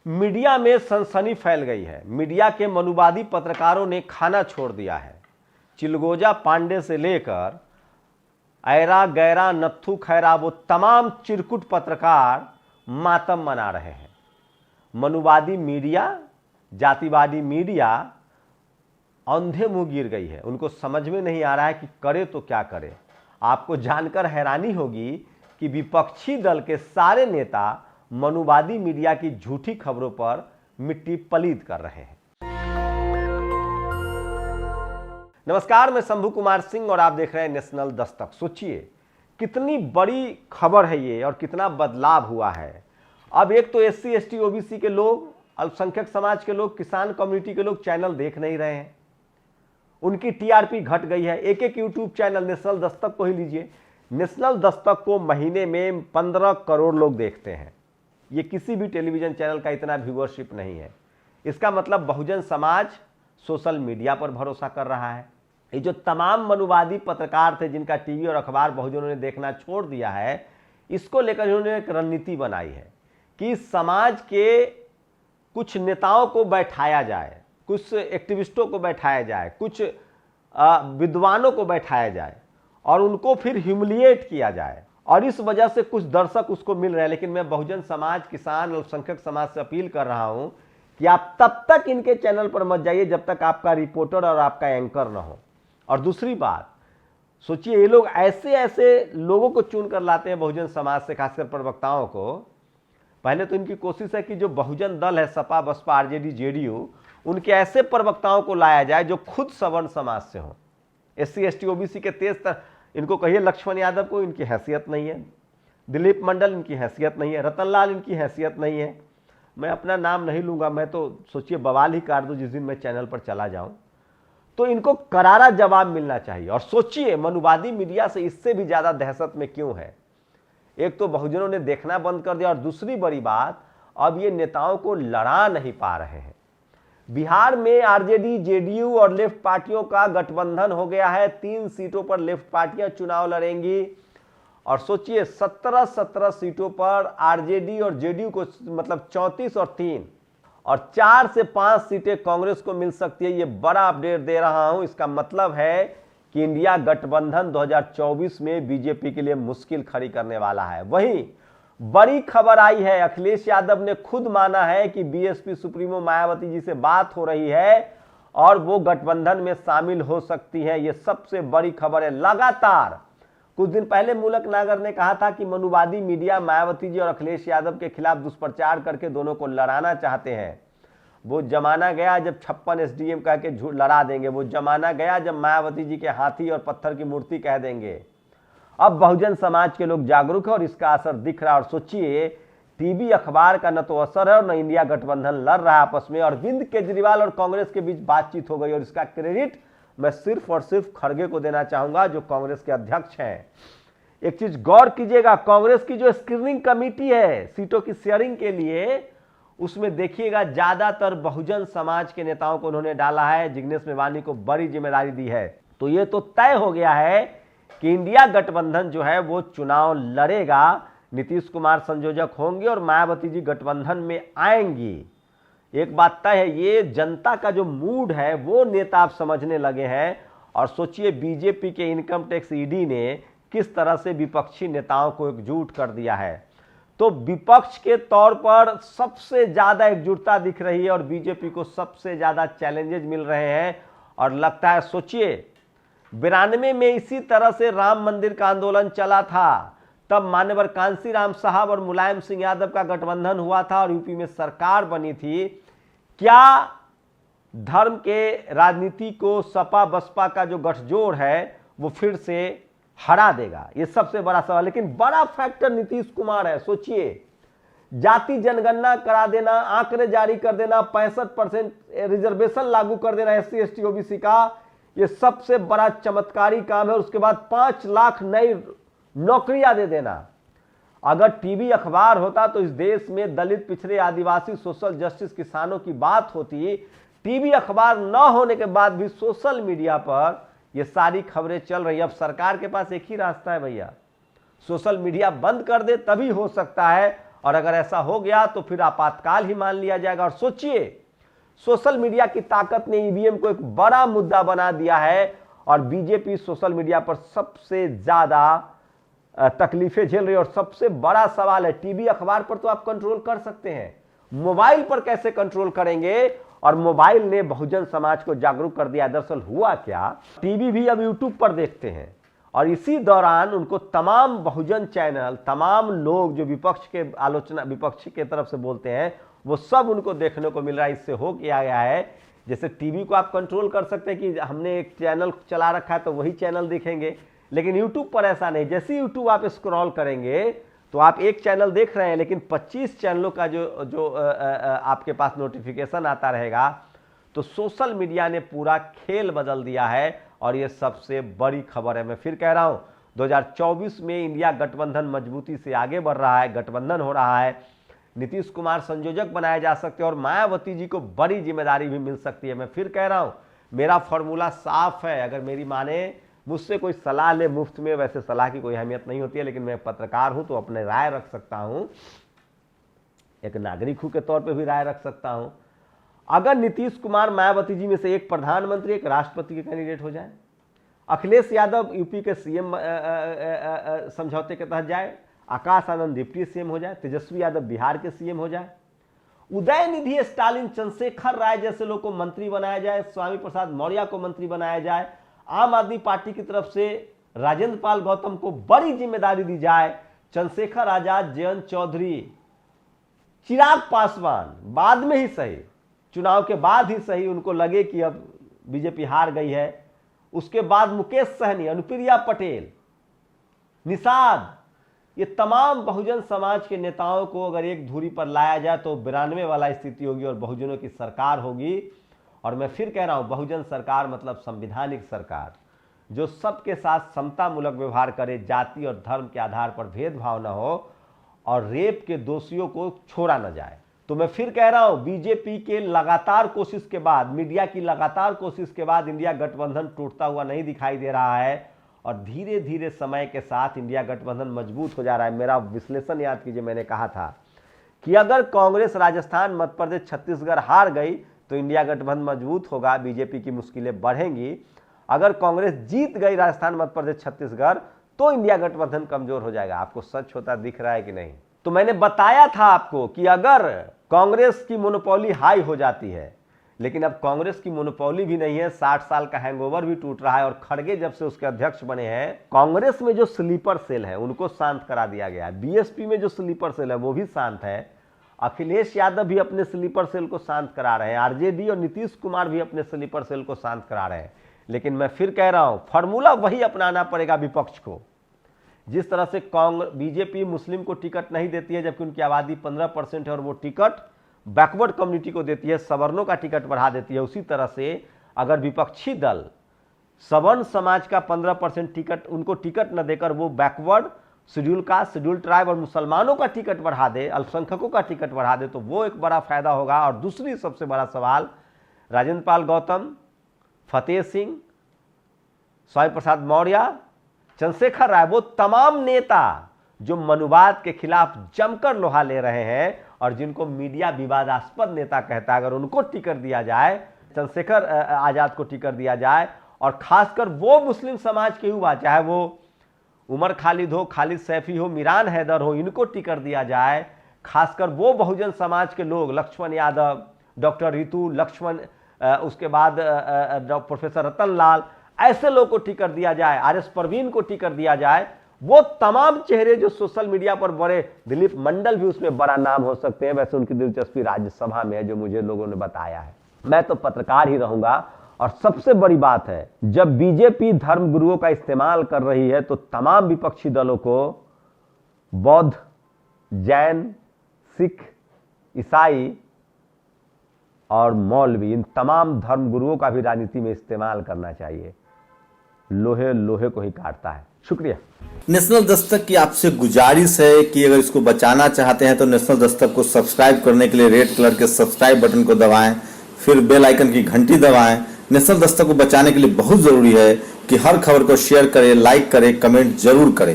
Media में सनसनी फैल गई है। मीडिया के मनुवादी पत्रकारों ने खाना छोड़ दिया है। चिलगोजा पांडे से लेकर ऐरा गैरा नत्थू खैरा वो तमाम चिरकुट पत्रकार मातम मना रहे हैं। मनुवादी मीडिया, जातिवादी मीडिया अंधे मुंह गिर गई है। उनको समझ में नहीं आ रहा है कि करे तो क्या करे। आपको जानकर हैरानी होगी कि विपक्षी दल के सारे नेता मनुवादी मीडिया की झूठी खबरों पर मिट्टी पलीद कर रहे हैं। नमस्कार, मैं शंभू कुमार सिंह और आप देख रहे हैं नेशनल दस्तक। सोचिए कितनी बड़ी खबर है ये और कितना बदलाव हुआ है। अब एक तो SC ST OBC के लोग, अल्पसंख्यक समाज के लोग, किसान कम्युनिटी के लोग चैनल देख नहीं रहे हैं। उनकी TRP घट गई है। एक एक यूट्यूब चैनल, नेशनल दस्तक को ही लीजिए, नेशनल दस्तक को महीने में 15 करोड़ लोग देखते हैं। ये किसी भी टेलीविजन चैनल का इतना व्यूअरशिप नहीं है। इसका मतलब बहुजन समाज सोशल मीडिया पर भरोसा कर रहा है। ये जो तमाम मनुवादी पत्रकार थे जिनका टीवी और अखबार बहुजनों ने देखना छोड़ दिया है, इसको लेकर इन्होंने एक रणनीति बनाई है कि समाज के कुछ नेताओं को बैठाया जाए, कुछ एक्टिविस्टों को बैठाया जाए, कुछ विद्वानों को बैठाया जाए और उनको फिर ह्यूमिलिएट किया जाए। और इस वजह से कुछ दर्शक उसको मिल रहे हैं। लेकिन मैं बहुजन समाज, किसान, अल्पसंख्यक समाज से अपील कर रहा हूं कि आप तब तक इनके चैनल पर मत जाइए जब तक आपका रिपोर्टर और आपका एंकर ना हो। और दूसरी बात, सोचिए ये लोग ऐसे ऐसे लोगों को चुन कर लाते हैं बहुजन समाज से, खासकर प्रवक्ताओं को। पहले तो इनकी कोशिश है कि जो बहुजन दल है, सपा, बसपा, RJD, JDU, उनके ऐसे प्रवक्ताओं को लाया जाए जो खुद सवर्ण समाज से हो। SC ST OBC के तेज इनको कहिए लक्ष्मण यादव को, इनकी हैसियत नहीं है। दिलीप मंडल, इनकी हैसियत नहीं है। रतनलाल, इनकी हैसियत नहीं है। मैं अपना नाम नहीं लूँगा, मैं तो सोचिए बवाल ही काट दूँ जिस दिन मैं चैनल पर चला जाऊँ। तो इनको करारा जवाब मिलना चाहिए। और सोचिए मनुवादी मीडिया से इससे भी ज़्यादा दहशत में क्यों है। एक तो बहुजनों ने देखना बंद कर दिया और दूसरी बड़ी बात, अब ये नेताओं को लड़ा नहीं पा रहे हैं। बिहार में RJD, JDU और लेफ्ट पार्टियों का गठबंधन हो गया है। 3 सीटों पर लेफ्ट पार्टियां चुनाव लड़ेंगी। और सोचिए 17 सीटों पर RJD और JDU को, मतलब 34 और 3, और 4 से 5 सीटें कांग्रेस को मिल सकती है। ये बड़ा अपडेट दे रहा हूं। इसका मतलब है कि इंडिया गठबंधन 2024 में BJP के लिए मुश्किल खड़ी करने वाला है। वहीं बड़ी खबर आई है, अखिलेश यादव ने खुद माना है कि BSP सुप्रीमो मायावती जी से बात हो रही है और वो गठबंधन में शामिल हो सकती है। ये सबसे बड़ी खबर है। लगातार कुछ दिन पहले मूलक नागर ने कहा था कि मनुवादी मीडिया मायावती जी और अखिलेश यादव के खिलाफ दुष्प्रचार करके दोनों को लड़ाना चाहते हैं। वो जमाना गया जब 56 SDM कह के झूठ लड़ा देंगे। वो जमाना गया जब मायावती जी के हाथी और पत्थर की मूर्ति कह देंगे। अब बहुजन समाज के लोग जागरूक है और इसका असर दिख रहा है। और सोचिए टीवी अखबार का न तो असर है और न इंडिया गठबंधन लड़ रहा है आपस में। और अरविंद केजरीवाल और कांग्रेस के बीच बातचीत हो गई और इसका क्रेडिट मैं सिर्फ और सिर्फ खड़गे को देना चाहूंगा जो कांग्रेस के अध्यक्ष हैं। एक चीज गौर कीजिएगा, कांग्रेस की जो स्क्रीनिंग कमेटी है सीटों की शेयरिंग के लिए, उसमें देखिएगा ज्यादातर बहुजन समाज के नेताओं को उन्होंने डाला है। जिग्नेश मेवानी को बड़ी जिम्मेदारी दी है। तो ये तो तय हो गया है कि इंडिया गठबंधन जो है वो चुनाव लड़ेगा। नीतीश कुमार संयोजक होंगे और मायावती जी गठबंधन में आएंगी। एक बात तय है, ये जनता का जो मूड है वो नेता आप समझने लगे हैं। और सोचिए BJP के इनकम टैक्स ED ने किस तरह से विपक्षी नेताओं को एकजुट कर दिया है। तो विपक्ष के तौर पर सबसे ज्यादा एकजुटता दिख रही है और BJP को सबसे ज्यादा चैलेंजेस मिल रहे हैं। और लगता है, सोचिए 92 में इसी तरह से राम मंदिर का आंदोलन चला था। तब मान्यवर कांशीराम साहब और मुलायम सिंह यादव का गठबंधन हुआ था और यूपी में सरकार बनी थी। क्या धर्म के राजनीति को सपा बसपा का जो गठजोड़ है वो फिर से हरा देगा? ये सबसे बड़ा सवाल। लेकिन बड़ा फैक्टर नीतीश कुमार है। सोचिए जाति जनगणना करा देना, आंकड़े जारी कर देना, 65% रिजर्वेशन लागू कर देना SC ST OBC का, ये सबसे बड़ा चमत्कारी काम है। और उसके बाद 5 लाख नई नौकरियां दे देना। अगर टीवी अखबार होता तो इस देश में दलित, पिछड़े, आदिवासी, सोशल जस्टिस, किसानों की बात होती। टीवी अखबार न होने के बाद भी सोशल मीडिया पर ये सारी खबरें चल रही है। अब सरकार के पास एक ही रास्ता है भैया, सोशल मीडिया बंद कर दे तभी हो सकता है। और अगर ऐसा हो गया तो फिर आपातकाल ही मान लिया जाएगा। और सोचिए, सोशल मीडिया की ताकत ने ईवीएम को एक बड़ा मुद्दा बना दिया है और बीजेपी सोशल मीडिया पर सबसे ज्यादा तकलीफें झेल रही है। और सबसे बड़ा सवाल है, टीवी अखबार पर तो आप कंट्रोल कर सकते हैं, मोबाइल पर कैसे कंट्रोल करेंगे? और मोबाइल ने बहुजन समाज को जागरूक कर दिया। दरअसल हुआ क्या, टीवी भी अब यूट्यूब पर देखते हैं और इसी दौरान उनको तमाम बहुजन चैनल, तमाम लोग जो विपक्ष के आलोचना, विपक्ष के तरफ से बोलते हैं, वो सब उनको देखने को मिल रहा है। इससे हो क्या गया है, जैसे टीवी को आप कंट्रोल कर सकते हैं कि हमने एक चैनल चला रखा है तो वही चैनल देखेंगे, लेकिन यूट्यूब पर ऐसा नहीं। जैसे यूट्यूब आप स्क्रॉल करेंगे तो आप एक चैनल देख रहे हैं, लेकिन 25 चैनलों का जो आपके पास नोटिफिकेशन आता रहेगा। तो सोशल मीडिया ने पूरा खेल बदल दिया है और ये सबसे बड़ी खबर है। मैं फिर कह रहा हूं, 2024 में इंडिया गठबंधन मजबूती से आगे बढ़ रहा है, गठबंधन हो रहा है। नीतीश कुमार संयोजक बनाए जा सकते हैं और मायावती जी को बड़ी जिम्मेदारी भी मिल सकती है। मैं फिर कह रहा हूं, मेरा फॉर्मूला साफ है। अगर मेरी माने, मुझसे कोई सलाह ले मुफ्त में, वैसे सलाह की कोई अहमियत नहीं होती है, लेकिन मैं पत्रकार हूं तो अपने राय रख सकता हूं, एक नागरिक हूं के तौर पे भी राय रख सकता हूं। अगर नीतीश कुमार मायावती जी में से एक प्रधानमंत्री, एक राष्ट्रपति के कैंडिडेट हो जाए, अखिलेश यादव यूपी के सीएम समझौते के तहत जाए, आकाश आनंद डिप्टी सीएम हो जाए, तेजस्वी यादव बिहार के सीएम हो जाए, उदयनिधि स्टालिन, चंद्रशेखर राय जैसे लोग को मंत्री बनाया जाए, स्वामी प्रसाद मौर्य को मंत्री बनाया जाए, आम आदमी पार्टी की तरफ से राजेंद्र पाल गौतम को बड़ी जिम्मेदारी दी जाए, चंद्रशेखर आजाद, जयंत चौधरी, चिराग पासवान बाद में ही सही, चुनाव के बाद ही सही, उनको लगे कि अब बीजेपी हार गई है, उसके बाद मुकेश सहनी, अनुप्रिया पटेल, निषाद, ये तमाम बहुजन समाज के नेताओं को अगर एक धुरी पर लाया जाए तो 92 वाला स्थिति होगी और बहुजनों की सरकार होगी। और मैं फिर कह रहा हूं, बहुजन सरकार मतलब संवैधानिक सरकार, जो सबके साथ समतामूलक व्यवहार करे, जाति और धर्म के आधार पर भेदभाव न हो और रेप के दोषियों को छोड़ा न जाए। तो मैं फिर कह रहा हूं, बीजेपी के लगातार कोशिश के बाद, मीडिया की लगातार कोशिश के बाद इंडिया गठबंधन टूटता हुआ नहीं दिखाई दे रहा है और धीरे धीरे समय के साथ इंडिया गठबंधन मजबूत हो जा रहा है। मेरा विश्लेषण याद कीजिए, मैंने कहा था कि अगर कांग्रेस राजस्थान, मध्य प्रदेश, छत्तीसगढ़ हार गई तो इंडिया गठबंधन मजबूत होगा, बीजेपी की मुश्किलें बढ़ेंगी। अगर कांग्रेस जीत गई राजस्थान, मध्य प्रदेश, छत्तीसगढ़ तो इंडिया गठबंधन कमजोर हो जाएगा। आपको सच होता दिख रहा है कि नहीं? तो मैंने बताया था आपको कि अगर कांग्रेस की मोनोपोली हाई हो जाती है, लेकिन अब कांग्रेस की मोनोपोली भी नहीं है, 60 साल का हैंगओवर भी टूट रहा है और खड़गे जब से उसके अध्यक्ष बने हैं, कांग्रेस में जो स्लीपर सेल है उनको शांत करा दिया गया है। बीएसपी में जो स्लीपर सेल है वो भी शांत है। अखिलेश यादव भी अपने स्लीपर सेल को शांत करा रहे हैं, आरजेडी और नीतीश कुमार भी अपने स्लीपर सेल को शांत करा रहे हैं। लेकिन मैं फिर कह रहा हूं, फॉर्मूला वही अपनाना पड़ेगा विपक्ष को। जिस तरह से बीजेपी मुस्लिम को टिकट नहीं देती है जबकि उनकी आबादी 15% है और वो टिकट बैकवर्ड कम्युनिटी को देती है, सवर्णों का टिकट बढ़ा देती है, उसी तरह से अगर विपक्षी दल सवर्ण समाज का 15% टिकट, उनको टिकट न देकर वो backward, schedule caste, schedule tribe और मुसलमानों का टिकट बढ़ा दे, अल्पसंख्यकों का टिकट बढ़ा दे, तो वो एक बड़ा फायदा होगा। और दूसरी सबसे बड़ा सवाल, राजेंद्र पाल गौतम, फतेह सिंह, स्वामी प्रसाद मौर्य, चंद्रशेखर राय, वो तमाम नेता जो मनुवाद के खिलाफ जमकर लोहा ले रहे हैं और जिनको मीडिया विवादास्पद नेता कहता है, अगर उनको टिकट दिया जाए, चंद्रशेखर आजाद को टिकट दिया जाए और खासकर वो मुस्लिम समाज के युवा, चाहे वो उमर खालिद हो, खालिद सैफी हो, मिरान हैदर हो, इनको टिकट दिया जाए, खासकर वो बहुजन समाज के लोग, लक्ष्मण यादव, डॉक्टर रितु लक्ष्मण, उसके बाद प्रोफेसर रतन लाल, ऐसे लोग को टिकट दिया जाए, आरएस परवीन को टिकट दिया जाए, वो तमाम चेहरे जो सोशल मीडिया पर बड़े, दिलीप मंडल भी उसमें बड़ा नाम हो सकते हैं, वैसे उनकी दिलचस्पी राज्यसभा में है जो मुझे लोगों ने बताया है। मैं तो पत्रकार ही रहूंगा। और सबसे बड़ी बात है, जब बीजेपी धर्मगुरुओं का इस्तेमाल कर रही है तो तमाम विपक्षी दलों को बौद्ध, जैन, सिख, ईसाई और मौलवी, इन तमाम धर्मगुरुओं का भी राजनीति में इस्तेमाल करना चाहिए। लोहे लोहे को ही काटता है। शुक्रिया। नेशनल दस्तक की आपसे गुजारिश है कि अगर इसको बचाना चाहते हैं तो नेशनल दस्तक को सब्सक्राइब करने के लिए रेड कलर के सब्सक्राइब बटन को दबाएं, फिर बेल आइकन की घंटी दबाएं। नेशनल दस्तक को बचाने के लिए बहुत जरूरी है कि हर खबर को शेयर करें, लाइक करें, कमेंट जरूर करें।